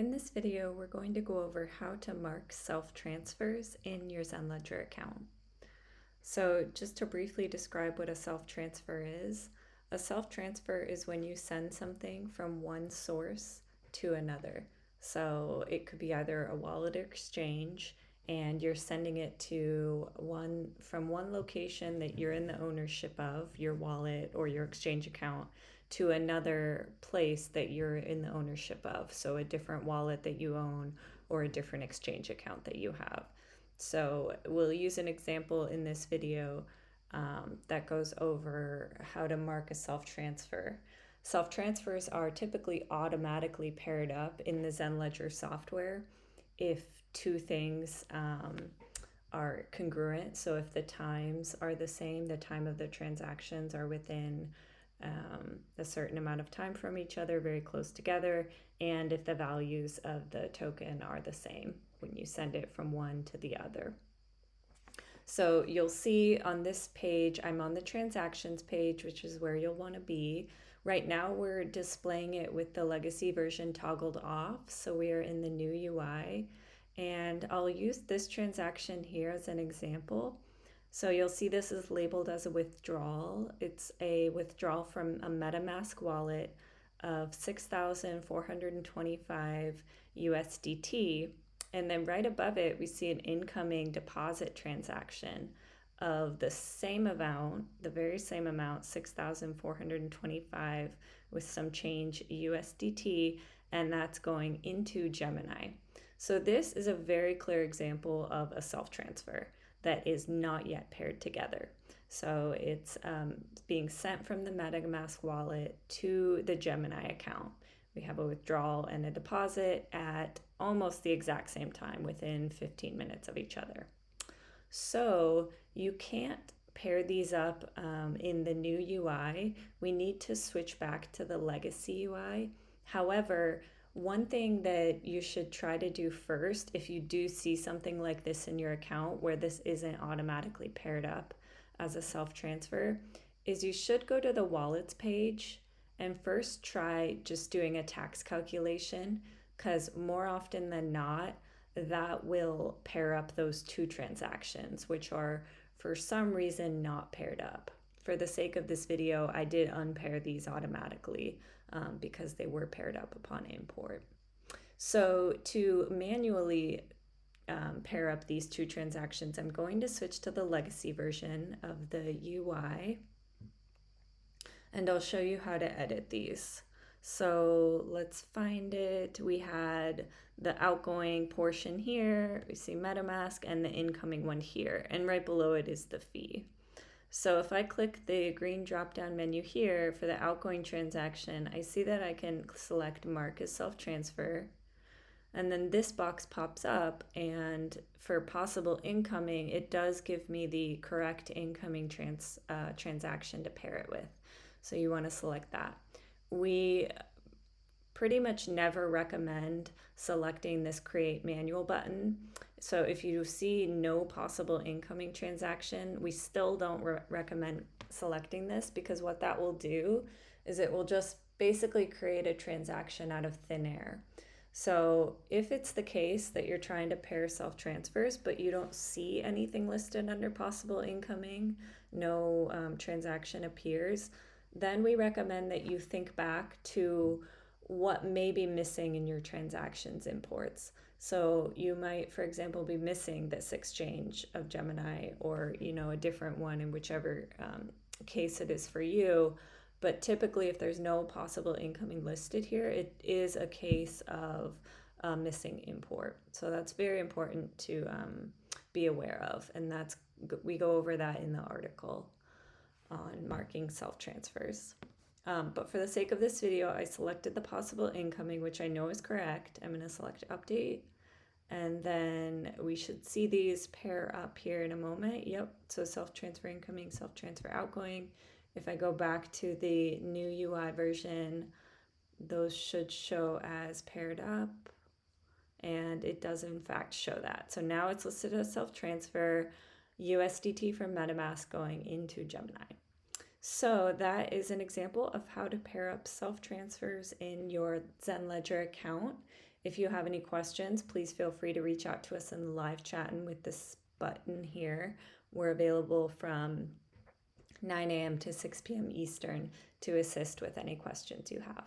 In this video, we're going to go over how to mark self-transfers in your ZenLedger account. So just to briefly describe what a self-transfer is, a self-transfer is when you send something from one source to another. So it could be either a wallet exchange and you're sending it to from one location that you're in the ownership of, your wallet or your exchange account, to another place that you're in the ownership of. So a different wallet that you own or a different exchange account that you have. So we'll use an example in this video that goes over how to mark a self-transfer. Self-transfers are typically automatically paired up in the ZenLedger software if two things are congruent. So if the times are the same, the time of the transactions are within a certain amount of time from each other, very close together, and if the values of the token are the same when you send it from one to the other. So you'll see on this page, I'm on the transactions page, which is where you'll want to be. Right now we're displaying it with the legacy version toggled off, so we are in the new UI, and I'll use this transaction here as an example. So you'll see this is labeled as a withdrawal. It's a withdrawal from a MetaMask wallet of 6,425 USDT. And then right above it, we see an incoming deposit transaction of the same amount, the very same amount, 6,425 with some change USDT, and that's going into Gemini. So this is a very clear example of a self-transfer that is not yet paired together. So it's being sent from the MetaMask wallet to the Gemini account. We have a withdrawal and a deposit at almost the exact same time, within 15 minutes of each other. So you can't pair these up in the new UI. We need to switch back to the legacy UI. However, one thing that you should try to do first, if you do see something like this in your account where this isn't automatically paired up as a self-transfer, is you should go to the wallets page and first try just doing a tax calculation, because more often than not, that will pair up those two transactions, which are for some reason not paired up. For the sake of this video, I did unpair these automatically because they were paired up upon import. So to manually pair up these two transactions, I'm going to switch to the legacy version of the UI, and I'll show you how to edit these. So let's find it. We had the outgoing portion here, we see MetaMask, and the incoming one here, and right below it is the fee. So if I click the green drop-down menu here for the outgoing transaction, I see that I can select Mark as self-transfer, and then this box pops up, and for possible incoming, it does give me the correct incoming transaction to pair it with. So you want to select that. We pretty much never recommend selecting this create manual button. So if you see no possible incoming transaction, we still don't recommend selecting this, because what that will do is it will just basically create a transaction out of thin air. So if it's the case that you're trying to pair self-transfers, but you don't see anything listed under possible incoming, no transaction appears, then we recommend that you think back to what may be missing in your transactions imports. So you might, for example, be missing this exchange of Gemini, or a different one in whichever case it is for you. But typically, if there's no possible incoming listed here, it is a case of missing import. So that's very important to be aware of, and we go over that in the article on marking self-transfers. But for the sake of this video, I selected the possible incoming, which I know is correct. I'm going to select update, and then we should see these pair up here in a moment. Yep, so self-transfer incoming, self-transfer outgoing. If I go back to the new UI version, those should show as paired up, and it does in fact show that. So now it's listed as self-transfer, USDT from MetaMask going into Gemini. So that is an example of how to pair up self-transfers in your ZenLedger account. If you have any questions, please feel free to reach out to us in the live chat and with this button here. We're available from 9 a.m. to 6 p.m. Eastern to assist with any questions you have.